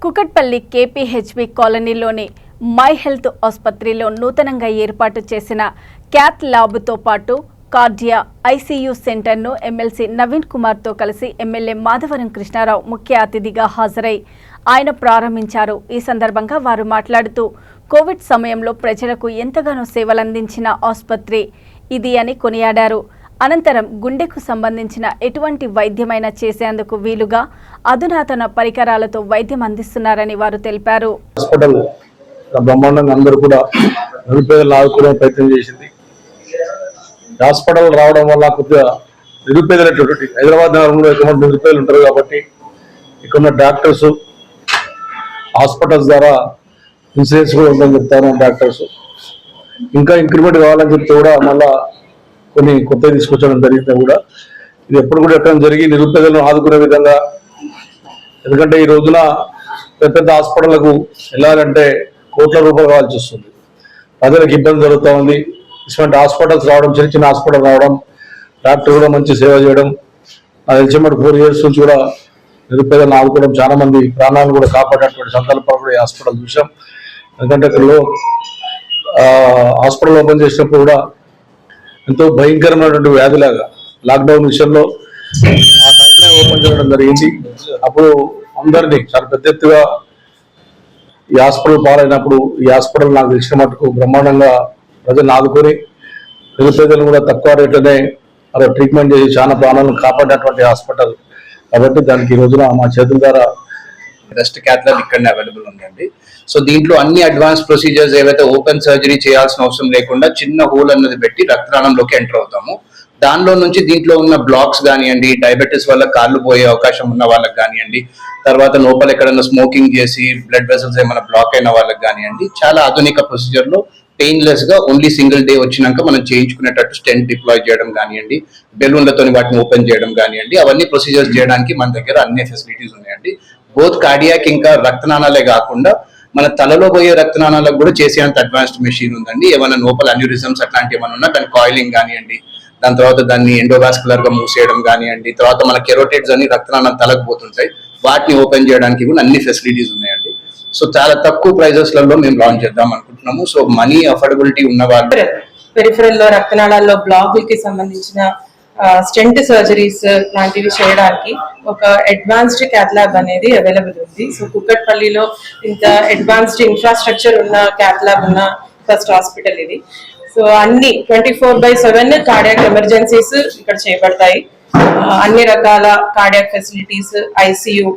Kukatpally KPHB కాలనీలోని my health ఆసుపత్రిలో నూతనంగా ఏర్పాటు చేసిన క్యాత్ ల్యాబ్తో పాటు కార్డియా ఐసీయూ సెంటర్ను ఎమ్మెల్సీ నవీన్ కుమార్తో కలిసి ఎమ్మెల్యే మాధవరం కృష్ణారావు ముఖ్య అతిథిగా హాజరై ఆయన ప్రారంభించారు. ఈ సందర్భంగా వారు మాట్లాడుతూ కోవిడ్ సమయంలో ప్రజలకు ఎంతగానో సేవలందించిన ఆసుపత్రి ఇది అని కొనియాడారు. అనంతరం గుండెకు సంబంధించిన ఎటువంటి వైద్యమైనా చేసేందుకు వీలుగా అధునాతన పరికరాలతో వైద్యం అందిస్తున్నారని వారు తెలిపారు. హాస్పిటల్ బ్రహ్మాండంగా అందరూ కూడా నిరుపేదలు ఆదుకునే ప్రయత్నం చేసింది. హాస్పిటల్ రావడం వల్ల కొద్దిగా నిరుపేదలైనటువంటి హైదరాబాద్ నగరంలో ఎక్కువ నిరుపేదలు ఉంటారు కాబట్టి ఇక్కడ డాక్టర్స్ హాస్పిటల్స్ ద్వారా ఇన్సూరెన్స్ కూడా ఉందని చెప్తారు డాక్టర్స్. ఇంకా ఇంక్రిమెంట్ కావాలని చెప్తే కూడా మళ్ళా కొన్ని కొత్తగా తీసుకొచ్చడం జరిగితే కూడా ఇది ఎప్పుడు కూడా ఎక్కడ జరిగి నిరుపేదలను ఆదుకునే విధంగా. ఎందుకంటే ఈ రోజున పెద్ద పెద్ద హాస్పిటళ్లకు వెళ్ళాలంటే కోట్ల రూపాయలు కావాల్సి వస్తుంది. ప్రజలకు ఇబ్బంది జరుగుతూ ఉంది. ఇటువంటి హాస్పిటల్స్ రావడం, చిన్న చిన్న హాస్పిటల్ రావడం, డాక్టర్ కూడా మంచి సేవ చేయడం, అది తెలిసి 4 years నుంచి కూడా నిరుపేదలను ఆదుకోవడం, చాలా మంది ప్రాణాలను కూడా కాపాడేటువంటి సందర్భాలు కూడా ఈ హాస్పిటల్ చూసాం. ఎందుకంటే ఇక్కడ హాస్పిటల్ ఓపెన్ చేసినప్పుడు కూడా ఎంతో భయంకరమైనటువంటి వ్యాధిలాగా లాక్డౌన్ విషయంలో ఆ టైంలో ఓపెన్ చేయడం జరిగింది. అప్పుడు అందరినీ చాలా పెద్ద ఎత్తుగా ఈ హాస్పిటల్ పాలైనప్పుడు ఈ హాస్పిటల్ నాకు తెలిసిన మటుకు బ్రహ్మాండంగా ప్రజలను ఆదుకొని నిరుపేదలను కూడా తక్కువ రేట్లనే అలా ట్రీట్మెంట్ చేసి చాలా ప్రాణాలను కాపాడినటువంటి హాస్పిటల్ కాబట్టి దానికి ఈ రోజున మా చేతుల ద్వారా బెస్ట్ క్యాత్ ల్యాబ్ ఇక్కడనే అవైలబుల్ ఉందండి. సో దీంట్లో అన్ని అడ్వాన్స్ ప్రొసీజర్స్ ఏవైతే ఓపెన్ సర్జరీ చేయాల్సిన అవసరం లేకుండా చిన్న హోల్ అన్నది పెట్టి రక్తనాళంలోకి ఎంటర్ అవుతాము. దానిలో నుంచి దీంట్లో ఉన్న బ్లాక్స్ కానివ్వండి, డయాబెటీస్ వల్ల కాళ్ళు పోయే అవకాశం ఉన్న వాళ్ళకి కానివ్వండి, తర్వాత లోపల ఎక్కడైనా స్మోకింగ్ చేసి బ్లడ్ వెసల్స్ ఏమైనా బ్లాక్ అయిన వాళ్ళకి కానివ్వండి, చాలా ఆధునిక ప్రొసీజర్ లో పెయిన్లెస్ గా ఓన్లీ సింగిల్ డే వచ్చినాక మనం చేయించుకునేటట్టు స్టెంట్ డిప్లాయ్ చేయడం కానివ్వండి, బెలూన్లతో వాటిని ఓపెన్ చేయడం కానివ్వండి, అవన్నీ ప్రొసీజర్స్ చేయడానికి మన దగ్గర అన్ని ఫెసిలిటీస్ ఉన్నాయండి. బోత్ కార్డియాక్ ఇంకా రక్తనాళాలే కాకుండా మన తలలో పోయే రక్తనాళాలకు కూడా చేసేంత అడ్వాన్స్డ్ మెషిన్ ఉందండి. ఏమైనా లోపల అన్యూరిజమ్స్ అట్లాంటివి ఏమైనా ఉన్నా దాని కాయిలింగ్ కానివ్వండి, దాని తర్వాత దాన్ని ఎండోవాస్కులర్ గా మూసేయడం కానివ్వండి, తర్వాత మన కెరోటిడ్స్ అని రక్తనాళం తలకు పోతుంటాయి, వాటిని ఓపెన్ చేయడానికి కూడా అన్ని ఫెసిలిటీస్ ఉన్నాయండి. సో చాలా తక్కువ ప్రైజెస్ లలో మేము లాంచ్ చేద్దాం అనుకుంటున్నాము. సో మనీ అఫోర్డబిలిటీ ఉన్న వాళ్ళు పెరిఫరల్ లో రక్తనాళాల్లో బ్లాకులకి సంబంధించిన స్టెంట్ సర్జరీస్ లాంటివి చేయడానికి ఒక అడ్వాన్స్డ్ క్యాత్ ల్యాబ్ అనేది అవైలబుల్ ఉంది. సో కుకట్పల్లిలో ఇంత అడ్వాన్స్డ్ ఇన్ఫ్రాస్ట్రక్చర్ ఉన్న క్యాత్ ల్యాబ్ ఉన్న ఫస్ట్ హాస్పిటల్ ఇది. సో అన్ని 24/7 కార్డియాక్ ఎమర్జెన్సీస్ ఇక్కడ చేయబడతాయి. అన్ని రకాల కార్డియాక్ ఫెసిలిటీస్, ఐసీయూ